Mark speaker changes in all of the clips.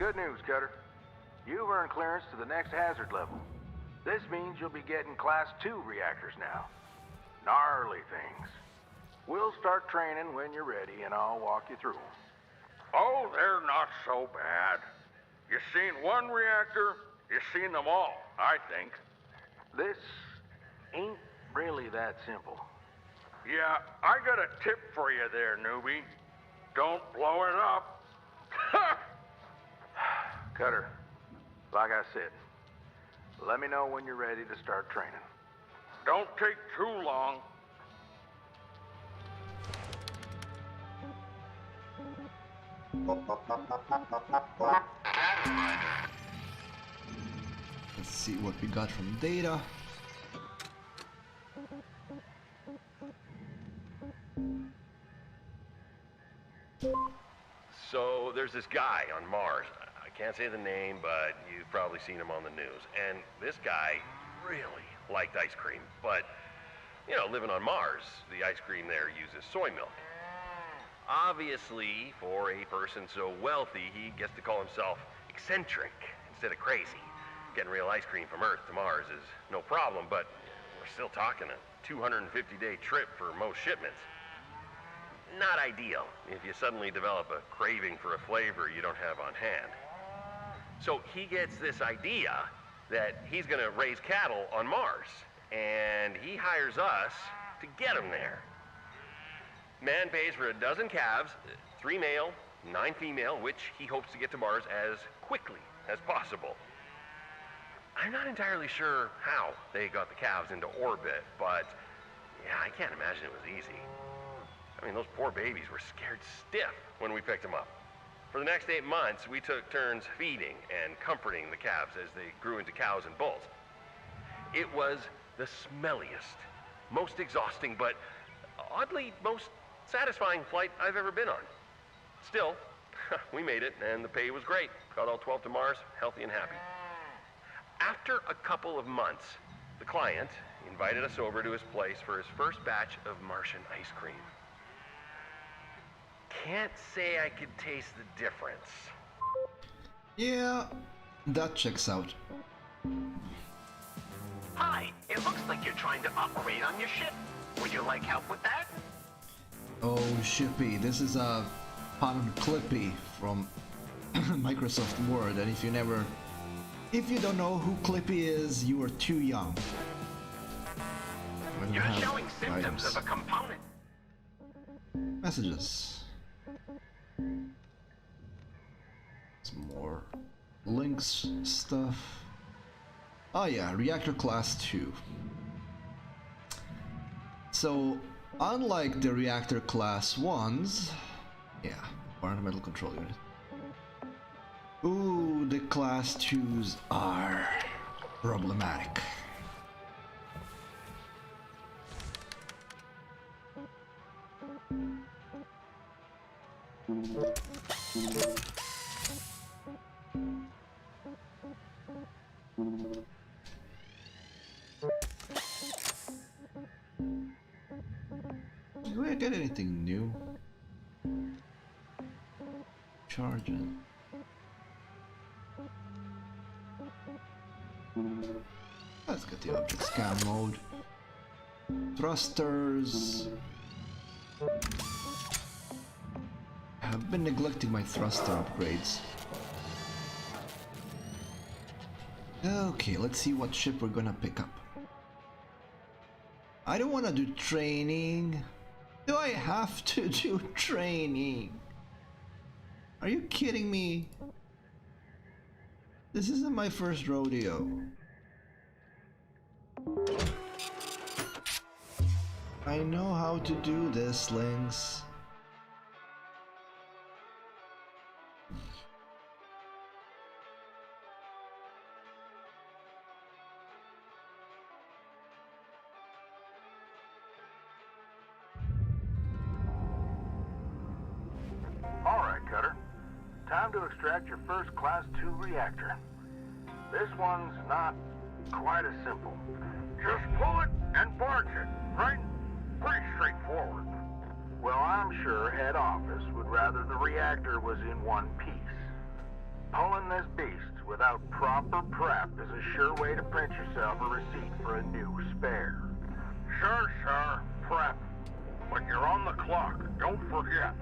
Speaker 1: Good news, Cutter. You've earned clearance to the next hazard level. This means you'll be getting Class 2 reactors now. Gnarly things. We'll start training when you're ready, and I'll walk you through them.
Speaker 2: Oh, they're not so bad. You seen one reactor, you seen them all, I think.
Speaker 1: This ain't really that simple.
Speaker 2: Yeah, I got a tip for you there, newbie. Don't blow it up.
Speaker 1: Cutter, like I said, let me know when you're ready to start training.
Speaker 2: Don't take too long.
Speaker 3: Let's see what we got from data.
Speaker 4: So there's this guy on Mars. I can't say the name, but you've probably seen him on the news. And this guy really liked ice cream. But, you know, living on Mars, the ice cream there uses soy milk. Obviously, for a person so wealthy, he gets to call himself eccentric instead of crazy. Getting real ice cream from Earth to Mars is no problem, but we're still talking a 250-day trip for most shipments. Not ideal if you suddenly develop a craving for a flavor you don't have on hand. So he gets this idea that he's gonna raise cattle on Mars, and he hires us to get him there. Man pays for a dozen calves, 3 male, 9 female, which he hopes to get to Mars as quickly as possible. I'm not entirely sure how they got the calves into orbit, but yeah, I can't imagine it was easy. I mean, those poor babies were scared stiff when we picked them up. For the next 8 months, we took turns feeding and comforting the calves as they grew into cows and bulls. It was the smelliest, most exhausting, but oddly most satisfying flight I've ever been on. Still, we made it, and the pay was great. Got all 12 to Mars, healthy and happy. After a couple of months, the client invited us over to his place for his first batch of Martian ice cream. Can't say I could taste the difference.
Speaker 3: Yeah, that checks out.
Speaker 5: Hi, it looks like you're trying to upgrade on your ship. Would you like help with that?
Speaker 3: Oh, Shippy, this is a pun on Clippy from Microsoft Word, and if you don't know who Clippy is, you are too young. When
Speaker 5: You're
Speaker 3: have
Speaker 5: showing symptoms
Speaker 3: items.
Speaker 5: of a component.
Speaker 3: Messages. Some more links stuff. Oh yeah, reactor class 2. So, unlike the reactor class 1s, yeah, environmental control unit. Ooh, the class 2s are problematic. Do I get anything new? Charging. Let's get the object scan mode. Thrusters. I've been neglecting my thruster upgrades. Okay, let's see what ship we're gonna pick up. I don't wanna do training. Do I have to do training? Are you kidding me? This isn't my first rodeo. I know how to do this, Lynx.
Speaker 1: All right, Cutter. Time to extract your first Class 2 reactor. This one's not quite as simple.
Speaker 2: Just pull it and barge it, right? Pretty straightforward.
Speaker 1: Well, I'm sure head office would rather the reactor was in one piece. Pulling this beast without proper prep is a sure way to print yourself a receipt for a new spare.
Speaker 2: Sure, prep. But you're on the clock, don't forget.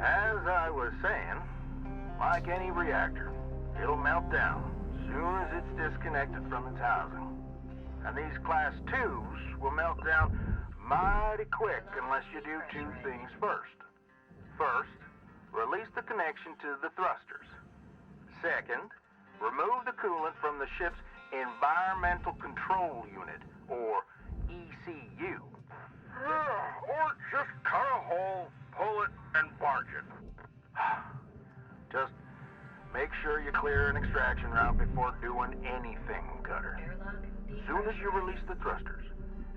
Speaker 1: As I was saying, like any reactor, it'll melt down soon as it's disconnected from its housing. And these Class 2s will melt down mighty quick unless you do two things first. First, release the connection to the thrusters. Second, remove the coolant from the ship's Environmental Control Unit, or ECU.
Speaker 2: Or just cut a hole, pull it, and barge it.
Speaker 1: Just make sure you clear an extraction route before doing anything, Cutter. As soon as you release the thrusters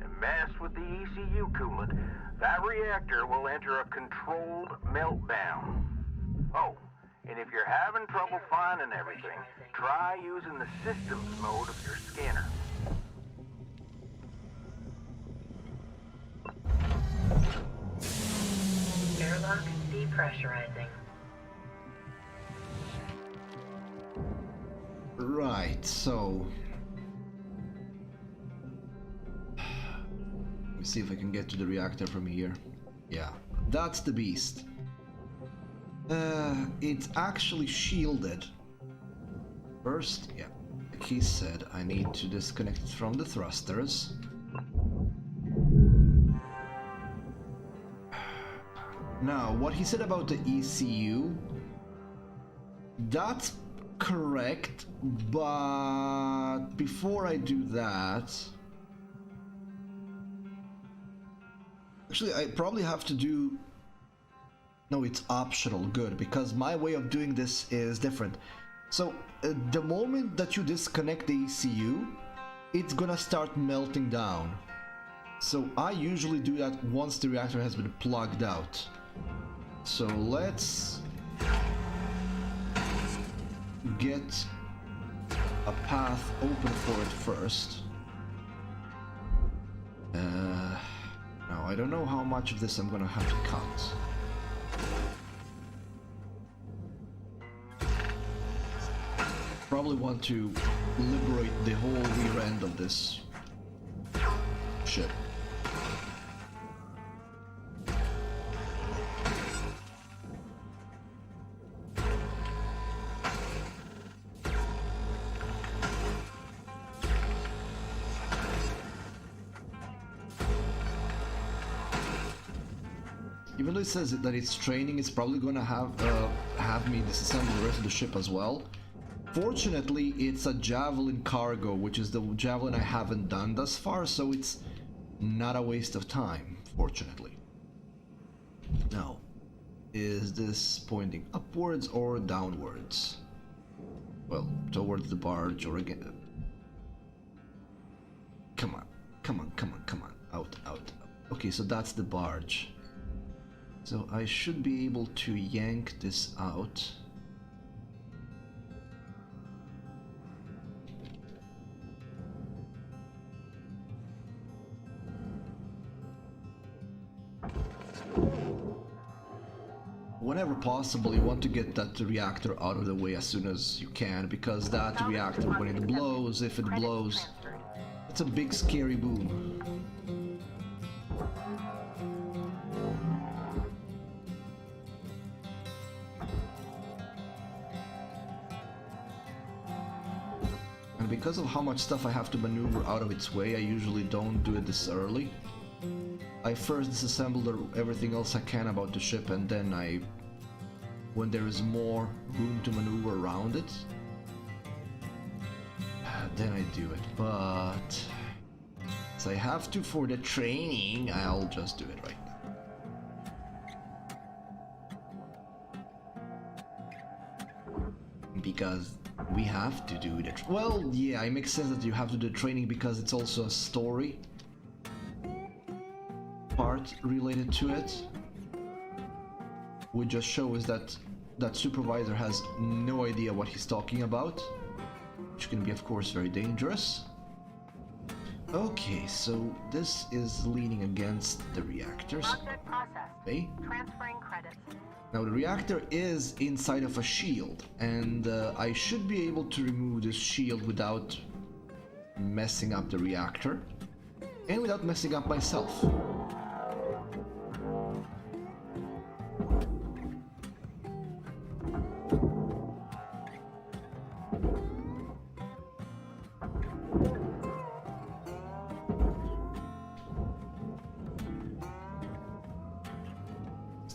Speaker 1: and mess with the ECU coolant, that reactor will enter a controlled meltdown. Oh, and if you're having trouble finding everything, try using the systems mode of your scanner.
Speaker 6: Airlock depressurizing.
Speaker 3: Right, so... Let me see if I can get to the reactor from here. Yeah, that's the beast. It's actually shielded. First, yeah, like he said, I need to disconnect it from the thrusters. Now, what he said about the ECU, that's correct, but before I do that... Actually, I probably have to do... No, it's optional, good, because my way of doing this is different. So, the moment that you disconnect the ECU, it's gonna start melting down. So I usually do that once the reactor has been plugged out. So let's get a path open for it first. Now I don't know how much of this I'm gonna have to cut. Probably want to liberate the whole rear end of this ship. Even though it says that it's training, it's probably gonna have me disassemble the rest of the ship as well. Fortunately, it's a Javelin Cargo, which is the Javelin I haven't done thus far, so it's not a waste of time, fortunately. Now, is this pointing upwards or downwards? Well, towards the barge or again. Come on, come on, come on, come on. Out, out. Okay, so that's the barge. So I should be able to yank this out. Whenever possible, you want to get that reactor out of the way as soon as you can, because that reactor, when it blows, if it blows, it's a big scary boom. And because of how much stuff I have to maneuver out of its way, I usually don't do it this early. I first disassemble everything else I can about the ship, and then when there is more room to maneuver around it, then I do it. But as I have to for the training, I'll just do it right now. Because we have to do it. Well, yeah, it makes sense that you have to do training because it's also a story part related to it, which just shows that that supervisor has no idea what he's talking about, which can be of course very dangerous. Okay, so this is leaning against the reactors.
Speaker 6: Object processed.
Speaker 3: Okay.
Speaker 6: Transferring credits.
Speaker 3: Now the reactor is inside of a shield, and I should be able to remove this shield without messing up the reactor, and without messing up myself.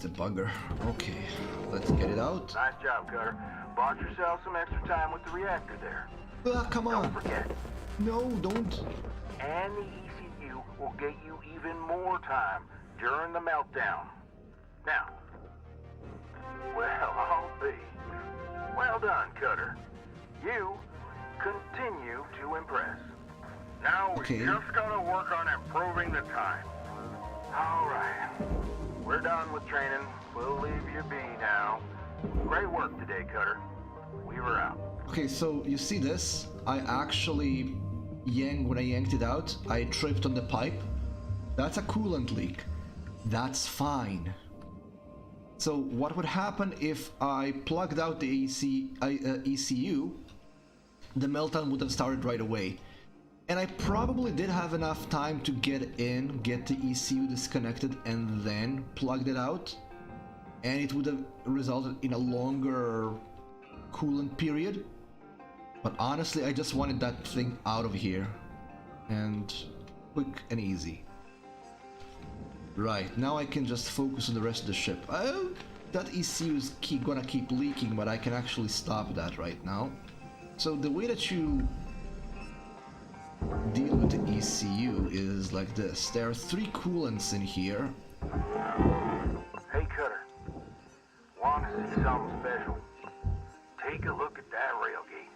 Speaker 3: The bugger. Okay, let's get it out.
Speaker 1: Nice job, Cutter. Bought yourself some extra time with the reactor there.
Speaker 3: Ah, come on.
Speaker 1: Don't forget,
Speaker 3: No, don't.
Speaker 1: and the ECU will get you even more time during the meltdown. Now, well, I'll be. Well done, Cutter. You continue to impress.
Speaker 2: Now we
Speaker 3: Okay.
Speaker 2: just gotta work on improving the time.
Speaker 1: All right. We're done with training. We'll leave you be now. Great work today, Cutter. We were out.
Speaker 3: Okay, so you see this? I actually when I yanked it out, I tripped on the pipe. That's a coolant leak. That's fine. So what would happen if I plugged out the ECU? The meltdown would have started right away. And I probably did have enough time to get in, get the ECU disconnected, and then plugged it out. And it would have resulted in a longer coolant period. But honestly, I just wanted that thing out of here. And quick and easy. Right, now I can just focus on the rest of the ship. Oh, that ECU is gonna keep leaking, but I can actually stop that right now. So the way that you deal with the ECU is like this. There are 3 coolants in here.
Speaker 1: Hey, Cutter. Want to see something special? Take a look at that railgate.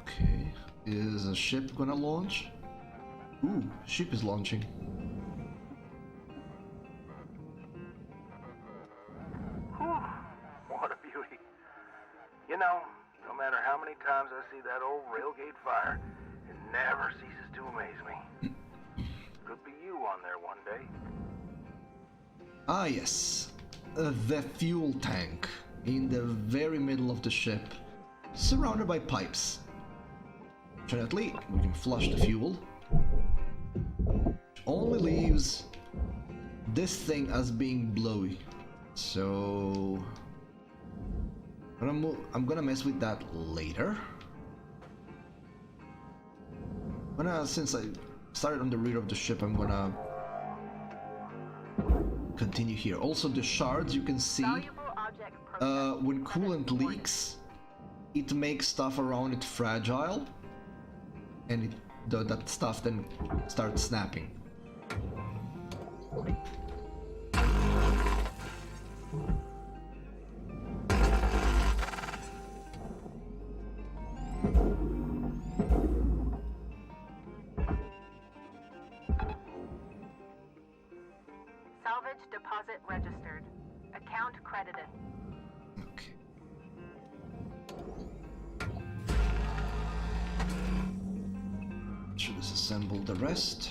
Speaker 3: Okay, is a ship gonna launch? Ooh, ship is launching.
Speaker 1: Whew, what a beauty. You know, no matter how many times I see that old railgate fire, it never ceases to amaze me. Could be you on there one day.
Speaker 3: Ah yes, the fuel tank in the very middle of the ship, surrounded by pipes. Fortunately, we can flush the fuel. Which only leaves this thing as being blowy. So I'm gonna mess with that later. Since I started on the rear of the ship, I'm gonna continue here. Also, the shards you can see, when coolant leaks, it makes stuff around it fragile, and that stuff then starts snapping.
Speaker 6: Salvage deposit registered. Account credited.
Speaker 3: Okay. Should disassemble the rest.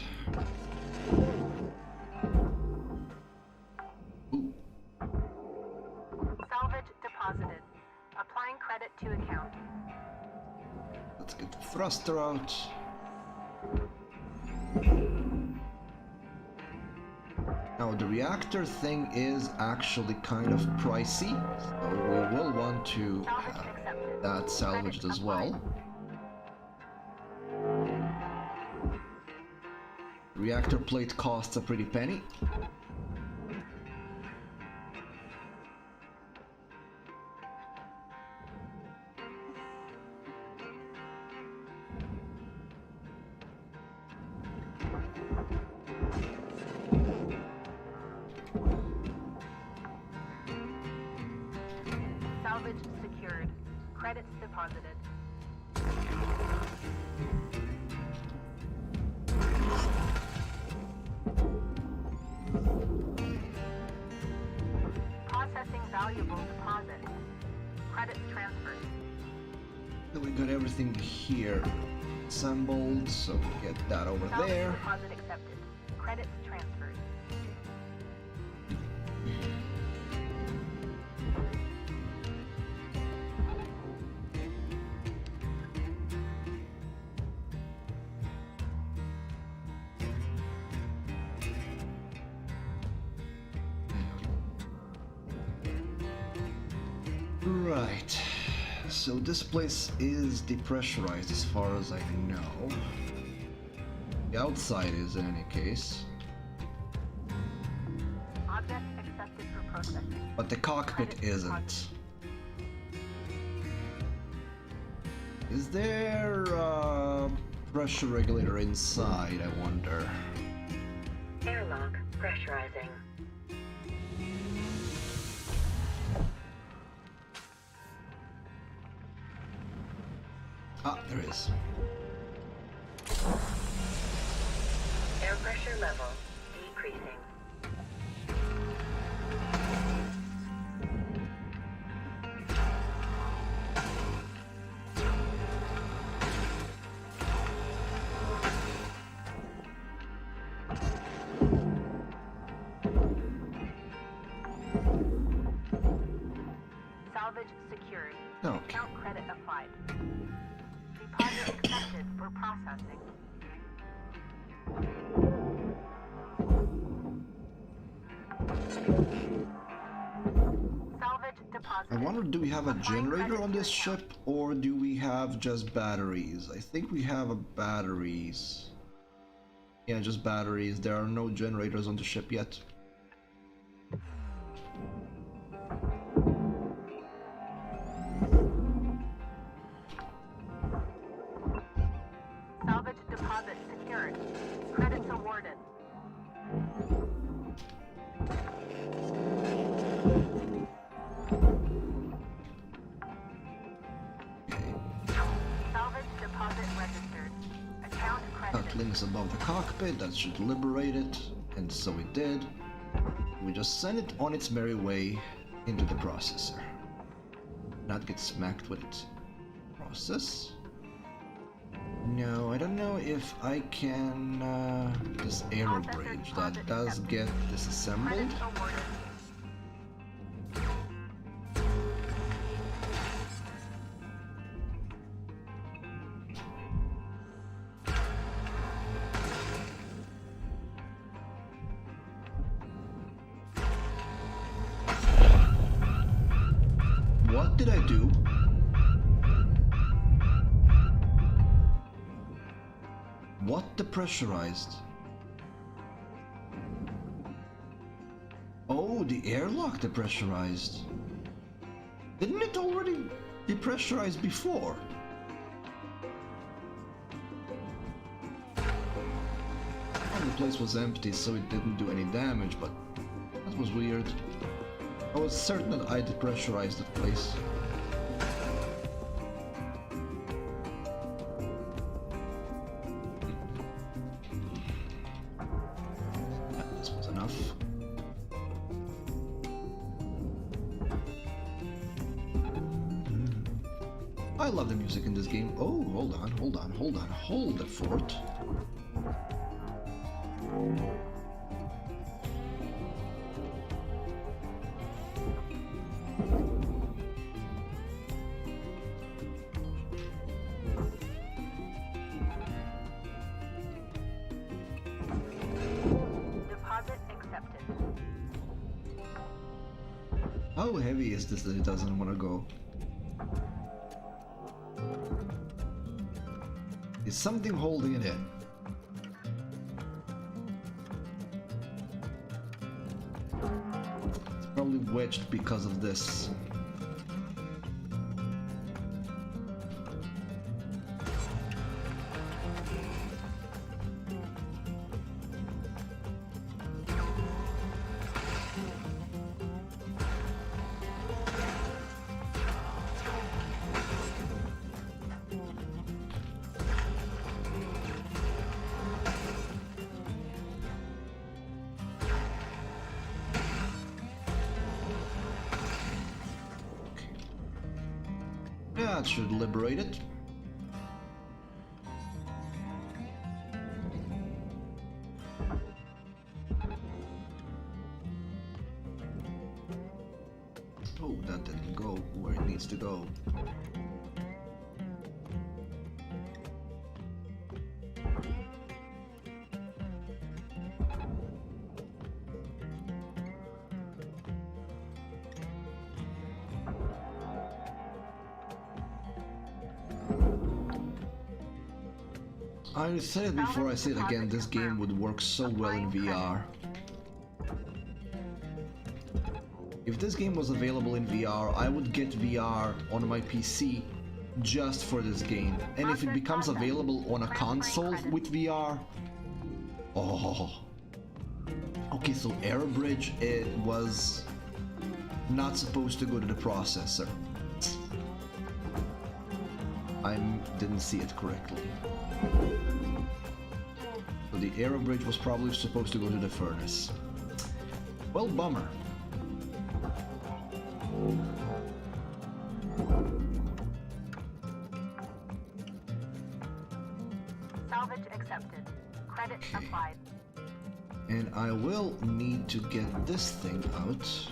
Speaker 3: Ooh.
Speaker 6: Salvage deposited. Applying credit to account.
Speaker 3: Let's get the thruster out. Now the reactor thing is actually kind of pricey, so we will want to have that salvaged as well. Reactor plate costs a pretty penny.
Speaker 6: Salvage secured. Credits deposited. Processing valuable deposit. Credits transferred.
Speaker 3: Then we got everything here assembled, so we get that over
Speaker 6: Salvage
Speaker 3: there.
Speaker 6: deposit accepted. Credits transferred.
Speaker 3: Right. So this place is depressurized as far as I know. The outside is in any case.
Speaker 6: Object accepted for processing.
Speaker 3: But the cockpit
Speaker 6: Credits
Speaker 3: isn't. Is there a pressure regulator inside, I wonder?
Speaker 6: Airlock pressurizing.
Speaker 3: Ah, there is.
Speaker 6: Air pressure level decreasing. Salvage secured.
Speaker 3: Okay.
Speaker 6: Account credit applied. Deposit accepted for processing. Salvage deposit.
Speaker 3: I wonder, do we have a generator on this ship, or do we have just batteries? I think we have a batteries. Yeah, just batteries. There are no generators on the ship yet.
Speaker 6: Salvage deposit secured. Credits awarded. Salvage deposit registered. Account credited.
Speaker 3: Links above the cockpit, that should liberate it, and so it did. We just send it on its merry way into the processor. Not get smacked with it. Process? No, I don't know if I can... this aero bridge, that does get disassembled.
Speaker 6: Credits awarded.
Speaker 3: What did I do? What depressurized? Oh, the airlock depressurized. Didn't it already depressurize before? And the place was empty, so it didn't do any damage, but that was weird. I was certain that I depressurized the place. This was enough. I love the music in this game. Oh, hold on, hold the fort.
Speaker 6: Deposit accepted.
Speaker 3: How heavy is this that it doesn't want to go? Is something holding it in? It's probably wedged because of this. That should liberate it. Oh, that didn't go where it needs to go. I said it before, I say it again, this game would work so well in VR. If this game was available in VR, I would get VR on my PC just for this game. And if it becomes available on a console with VR... Oh... Okay, so Error Bridge, it was not supposed to go to the processor. I didn't see it correctly. So the Error Bridge was probably supposed to go to the furnace. Well, bummer.
Speaker 6: Salvage accepted. Credit applied.
Speaker 3: And I will need to get this thing out.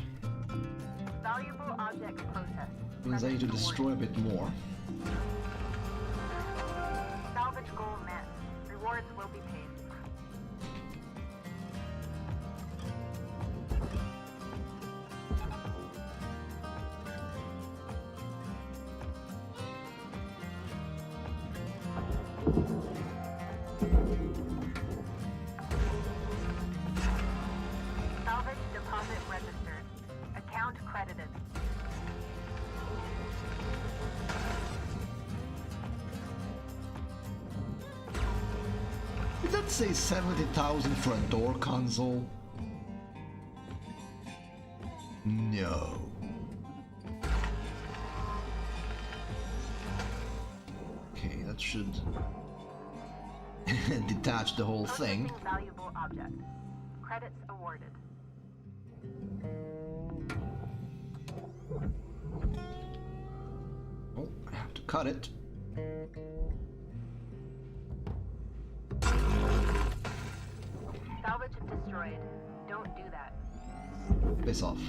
Speaker 6: Valuable objects processed.
Speaker 3: Means I need to destroy a bit more.
Speaker 6: Salvage goal met. Rewards will be paid. Salvage deposit registered. Account credited.
Speaker 3: Did that say 70,000 for a door console? No. Okay, that should detach the whole thing.
Speaker 6: Processing valuable object. Credits awarded.
Speaker 3: Oh, I have to cut it.
Speaker 6: Salvage destroyed. Don't do that.
Speaker 3: Piss off.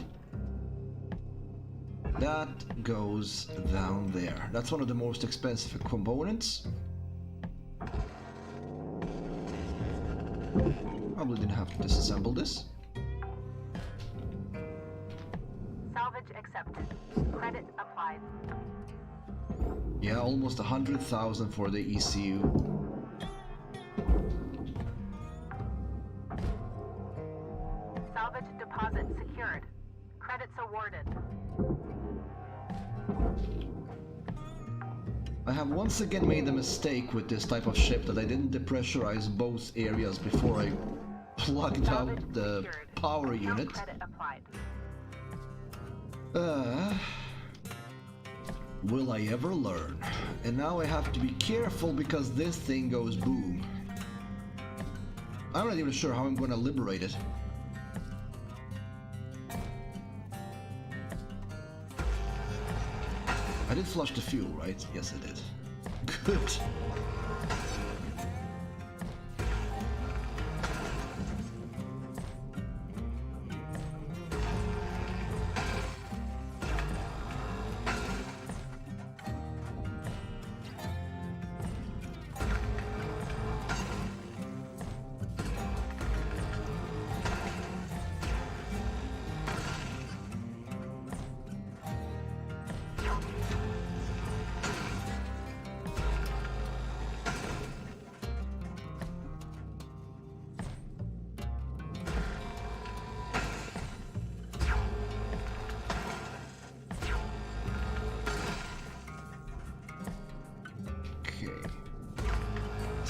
Speaker 3: That goes down there. That's one of the most expensive components. Probably didn't have to disassemble this.
Speaker 6: Salvage accepted. Credit applied.
Speaker 3: Yeah, almost 100,000 for the ECU.
Speaker 6: Salvage deposit secured. Credits awarded.
Speaker 3: I have once again made a mistake with this type of ship that I didn't depressurize both areas before I plugged out
Speaker 6: Salvage
Speaker 3: the
Speaker 6: secured.
Speaker 3: power
Speaker 6: Account
Speaker 3: unit.
Speaker 6: Credit applied.
Speaker 3: Will I ever learn? And now I have to be careful because this thing goes boom. I'm not even sure how I'm gonna liberate it. I did flush the fuel, right? Yes, I did. Good.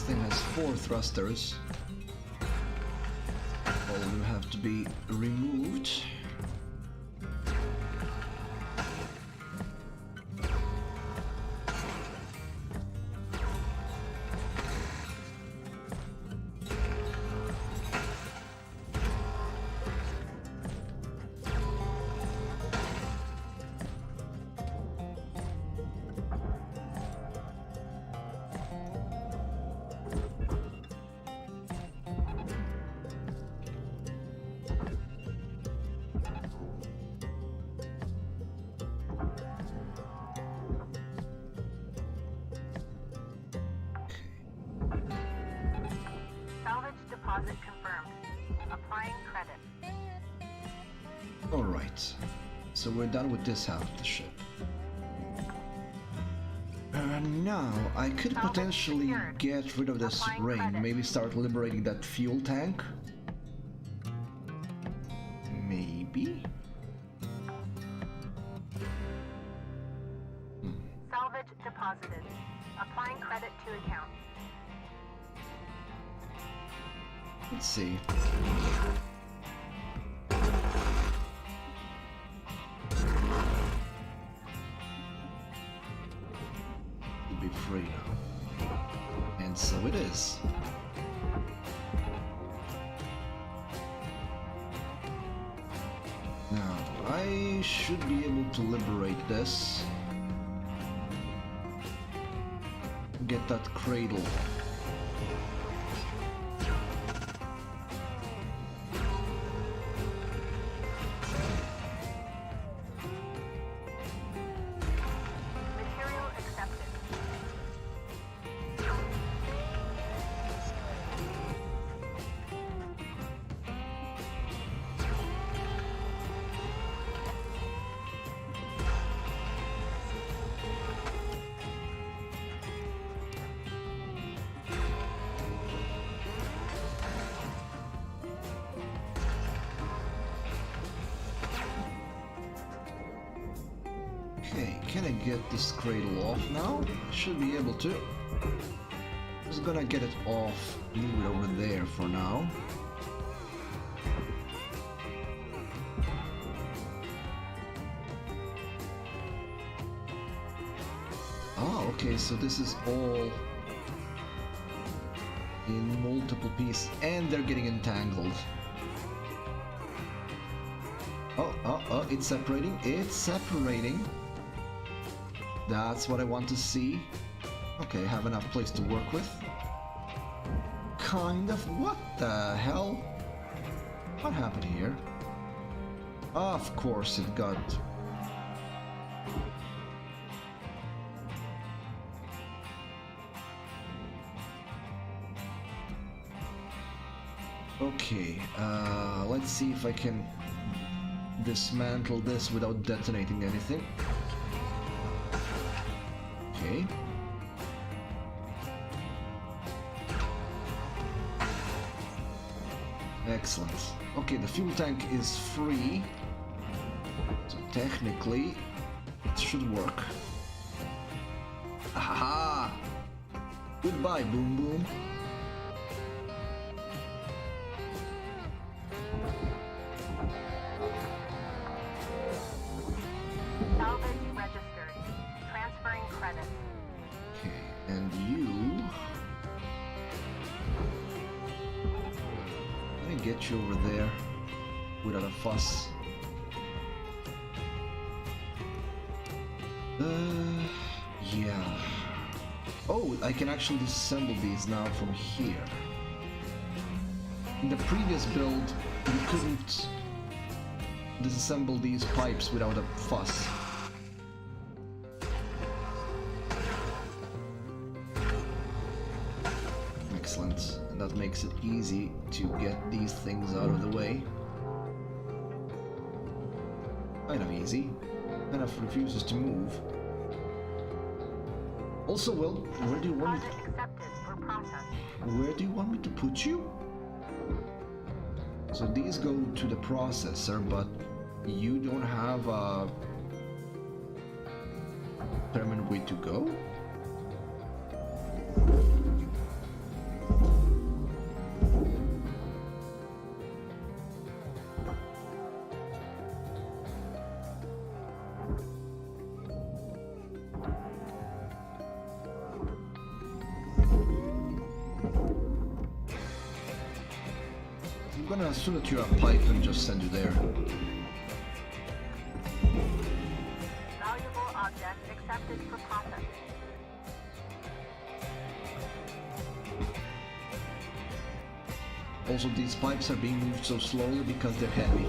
Speaker 3: Thing has 4 thrusters. All of them have to be removed.
Speaker 6: Deposit confirmed. Applying credit.
Speaker 3: Alright. So we're done with this half of the ship. Now, I could potentially get rid of this ring. Maybe start liberating that fuel tank. Maybe?
Speaker 6: Salvage deposited. Applying credit to account.
Speaker 3: Let's see. It'll be free now. And so it is. Now, I should be able to liberate this. Get that cradle.
Speaker 6: Material accepted.
Speaker 3: Okay, can I get this cradle off now? Should be able to. Just gonna get it off, leave it over there for now. Oh, okay, so this is all in multiple pieces, and they're getting entangled. Oh, it's separating, it's separating. That's what I want to see. Okay, have enough place to work with. Kind of. What the hell? What happened here? Of course it got... Okay, let's see if I can dismantle this without detonating anything. Okay. Excellent. Okay, the fuel tank is free, so technically it should work. Aha! Goodbye, Boom Boom.
Speaker 6: Salvage registered. Transferring credit.
Speaker 3: Okay, and you... Let me get you over there without a fuss. Yeah. Oh, I can actually disassemble these now from here. In the previous build, you couldn't disassemble these pipes without a fuss. Excellent. And that makes it easy to get these things out of the way. Kind of easy. Kind of refuses to move. Also, well, where do you want me
Speaker 6: Deposit accepted for process.
Speaker 3: Where do you want me to put you? So these go to the processor, but you don't have a permanent way to go? I'm gonna assume that you're a pipe and just send you there.
Speaker 6: Valuable object accepted for process.
Speaker 3: Also, these pipes are being moved so slowly because they're heavy.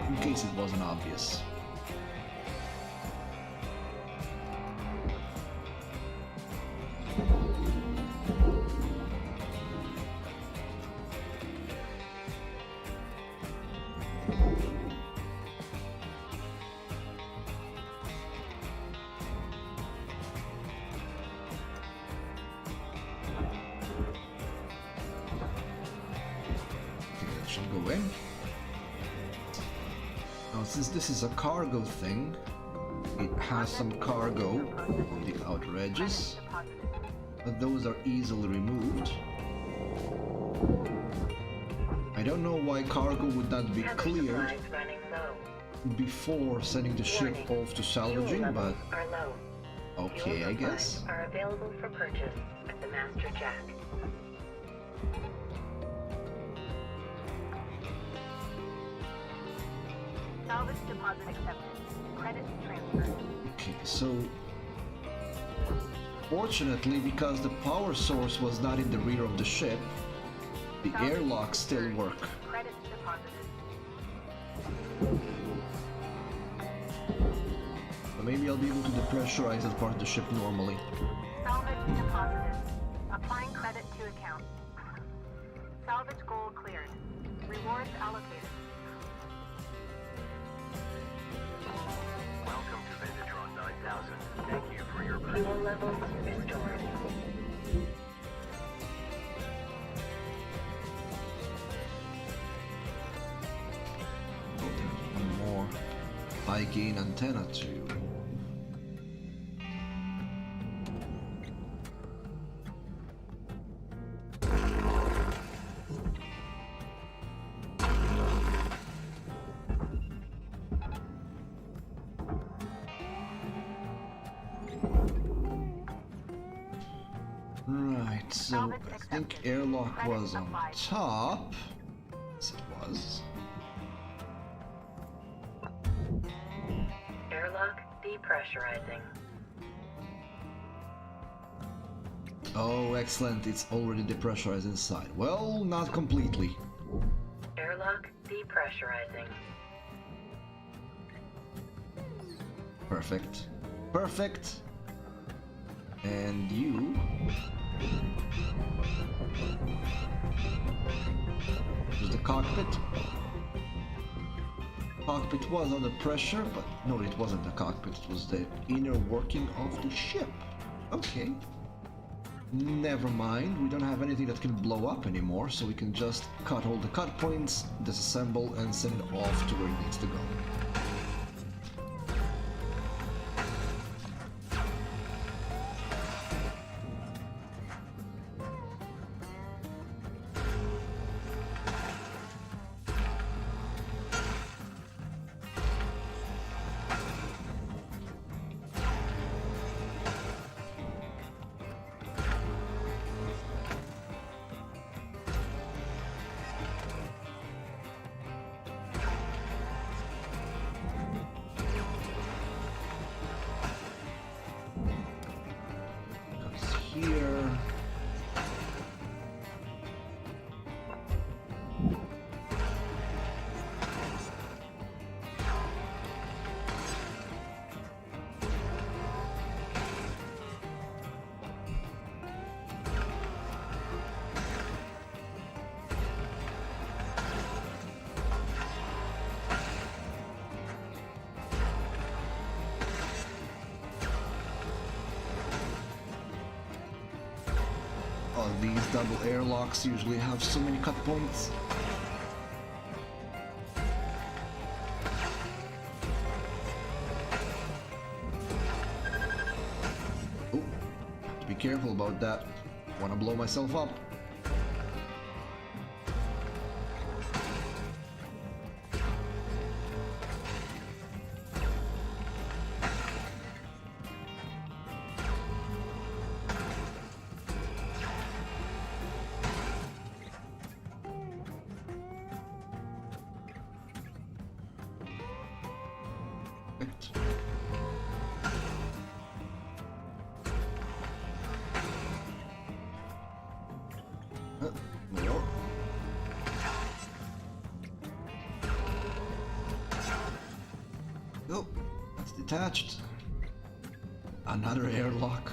Speaker 3: In case it wasn't obvious. shall go in. Now, since this is a cargo thing, it has some cargo on the outer edges, but those are easily removed. I don't know why cargo would not be cleared before sending the ship off to salvaging, but okay, I guess.
Speaker 6: Are available for purchase at the Master Jack. Salvage deposit accepted. Credits transferred.
Speaker 3: Okay, so fortunately, because the power source was not in the rear of the ship, the airlocks still work.
Speaker 6: Credits deposited.
Speaker 3: So maybe I'll be able to depressurize that part of the ship normally.
Speaker 6: Salvage deposited. Applying credit to account. Salvage goal cleared. Rewards allocated.
Speaker 5: Welcome to Vindatron 9000. Thank you for your
Speaker 6: Fuel levels restored.
Speaker 3: Oh, there's one more high gain antenna too. Right, so I think airlock was on top. Yes, it was.
Speaker 6: Airlock depressurizing.
Speaker 3: Oh, excellent. It's already depressurized inside. Well, not completely.
Speaker 6: Airlock depressurizing.
Speaker 3: Perfect. Perfect. And you... There's the cockpit. Cockpit was under pressure, but no, it wasn't the cockpit. It was the inner working of the ship. Okay. Never mind. We don't have anything that can blow up anymore, so we can just cut all the cut points, disassemble, and send it off to where it needs to go. Here. These double airlocks usually have so many cut points. Oh, have to be careful about that. Wanna blow myself up. More. Oh, that's detached. Another airlock.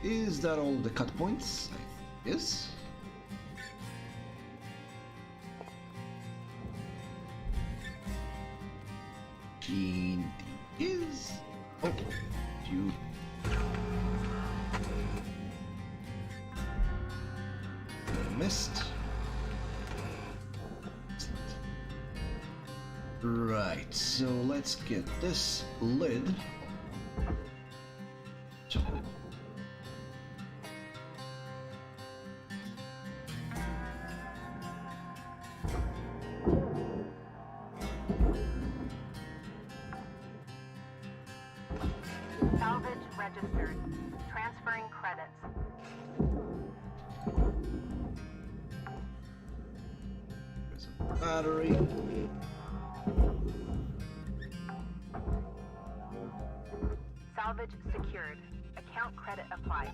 Speaker 3: Is that all the cut points? Yes. Indeed is. Oh, you. Missed. Right, so let's get this lid.
Speaker 6: Salvage registered. Transferring credits.
Speaker 3: There's a battery.
Speaker 6: Salvage secured. Account credit applied.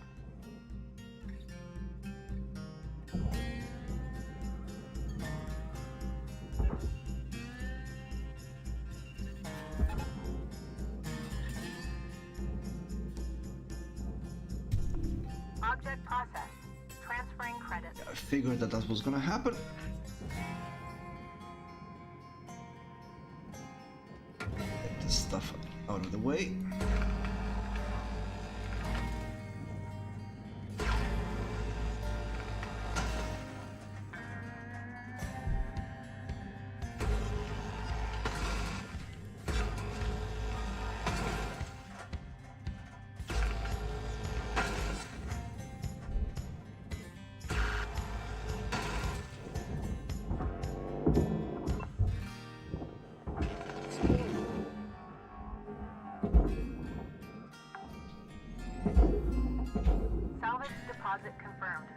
Speaker 6: Object processed. Transferring credits.
Speaker 3: I figured that was gonna happen. Get this stuff out of the way.
Speaker 6: Salvage deposit confirmed.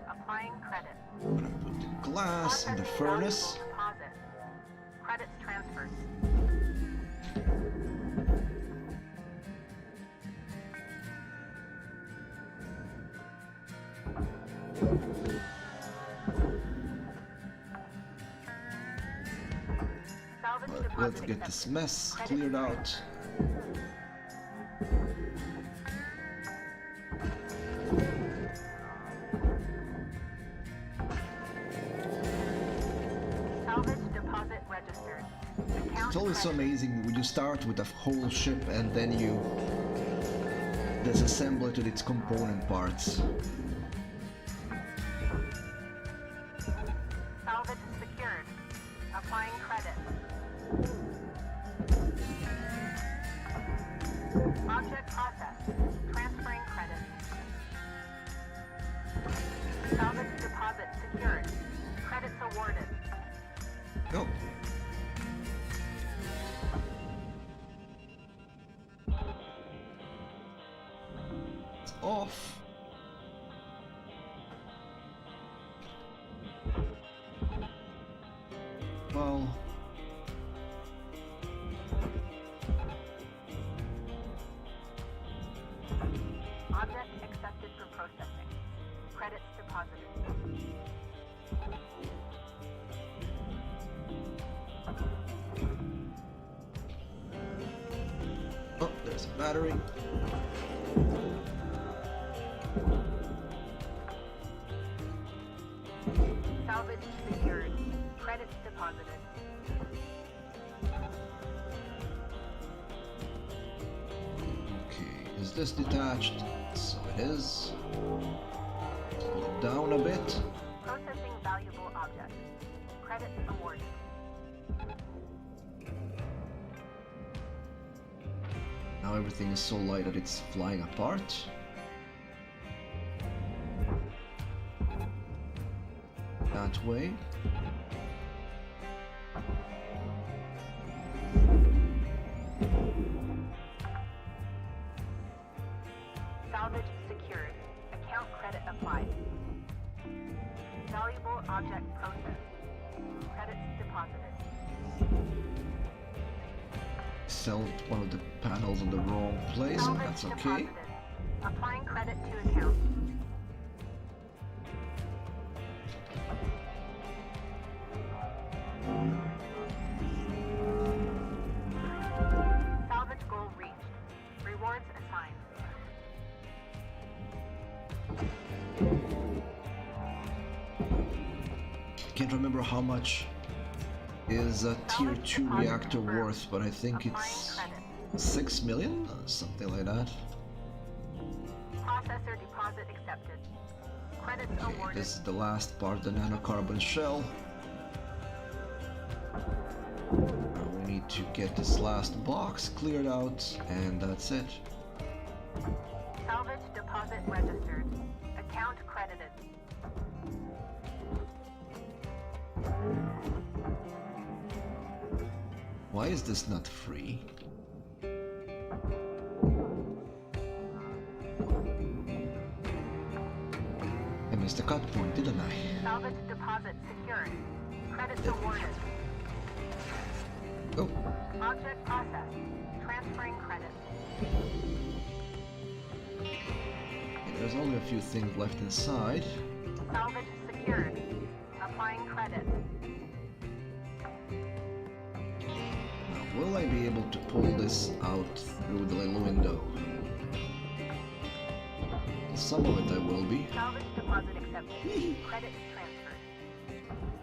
Speaker 6: Applying credit.
Speaker 3: I'm gonna put the glass in the
Speaker 6: Processing
Speaker 3: furnace.
Speaker 6: valuable deposit. Credits transferred. Salvage deposit
Speaker 3: Let's get
Speaker 6: accepted.
Speaker 3: this mess
Speaker 6: Credits
Speaker 3: cleared
Speaker 6: transferred.
Speaker 3: out.
Speaker 6: Salvage deposit registered. Account
Speaker 3: It's always so
Speaker 6: credit.
Speaker 3: amazing when you start with a whole ship and then you disassemble it with its component parts.
Speaker 6: Salvage secured. Applying credit. Object processed. Transferring credit. Salvage deposit secured. Credits awarded.
Speaker 3: Oh. It's off. Well,
Speaker 6: Object accepted for processing. Credits deposited.
Speaker 3: oh, there's a battery.
Speaker 6: Salvage secured. Credits deposited.
Speaker 3: Okay, is this detached? So it is. Pull it down a bit.
Speaker 6: Processing valuable object. Credits awarded.
Speaker 3: Now everything is so light that it's flying apart. That way.
Speaker 6: Salvage secured. Account credit applied. Valuable object processed. Credits deposited.
Speaker 3: Sell one of the panels in the wrong place, but
Speaker 6: Salvage
Speaker 3: that's okay.
Speaker 6: deposited. Applying credit to account. Salvage goal reached. Rewards assigned.
Speaker 3: can't remember how much is a tier 2 reactor worth, but I think it's 6 million? Something like that.
Speaker 6: Processor deposit accepted. Credits awarded.
Speaker 3: This is the last part, the nanocarbon shell. Now we need to get this last box cleared out, and that's it.
Speaker 6: Salvage deposit registered. Account credited.
Speaker 3: Why is this not free? I missed the cut point, didn't I?
Speaker 6: Salvage deposit secured. Credits awarded.
Speaker 3: Oh,
Speaker 6: Object processed. Transferring credits.
Speaker 3: okay, there's only a few things left inside.
Speaker 6: Salvage secured. Applying credits.
Speaker 3: Now, will I be able to pull this out through the little window? Some of it I will be.
Speaker 6: Salvage deposit accepted. Credits transferred.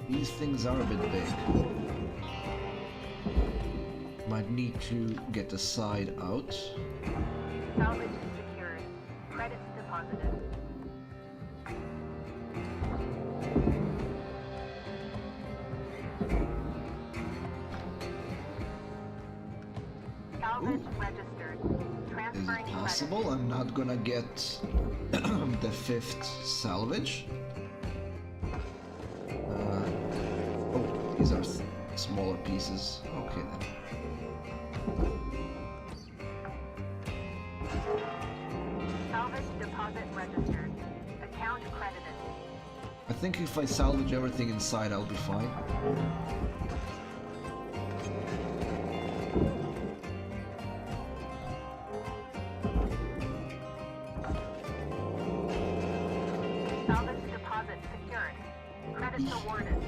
Speaker 3: These things are a bit big. Might need to get the side out.
Speaker 6: Salvage secured. Credits deposited. Salvage registered.
Speaker 3: Is
Speaker 6: Transferring
Speaker 3: it possible I'm not gonna get the 5th salvage? Oh, these are smaller pieces. Okay then.
Speaker 6: Salvage deposit registered. Account credited.
Speaker 3: I think if I salvage everything inside, I'll be fine.
Speaker 6: Salvage deposit secured. Credits awarded.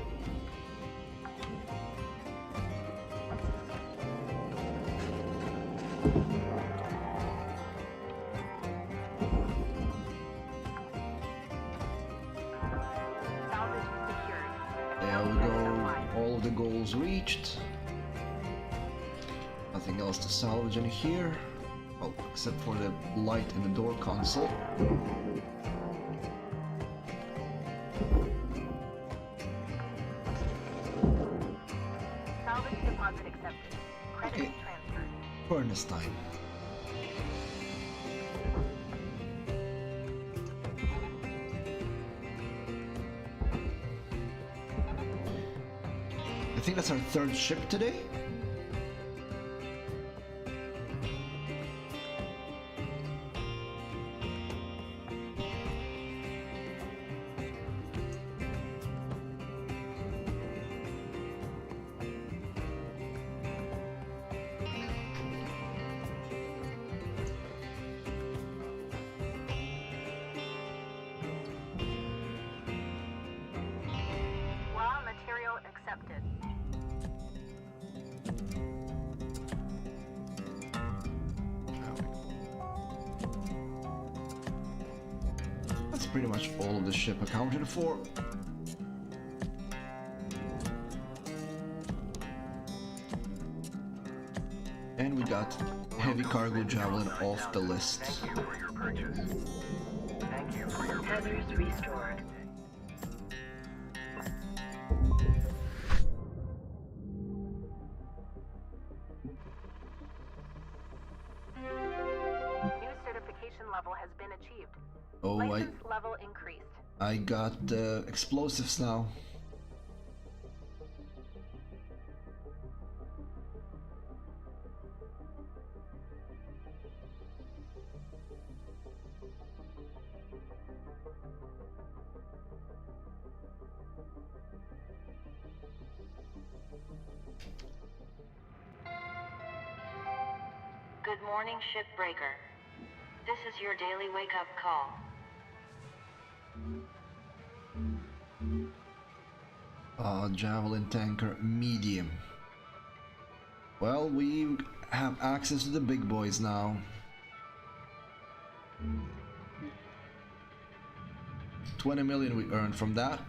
Speaker 6: Salvage secured.
Speaker 3: There we go. All of the goals reached. Nothing else to salvage in here. Oh, except for the light in the door console.
Speaker 6: Salvage deposit accepted. Credits
Speaker 3: Okay.
Speaker 6: transferred.
Speaker 3: Furnace time. I think that's our 3rd ship today.
Speaker 6: Raw material accepted.
Speaker 3: That's pretty much all of the ship accounted for. And we got heavy cargo Javelin off the list.
Speaker 5: Thank you for your purchase. Thank you for your purchase.
Speaker 7: Sensors restored.
Speaker 6: New certification level has been achieved.
Speaker 3: Oh,
Speaker 6: License level increased.
Speaker 3: I got explosives now.
Speaker 7: Good morning, Shipbreaker. This is your daily wake-up call.
Speaker 3: Javelin tanker medium. Well, we have access to the big boys now. 20 million we earned from that.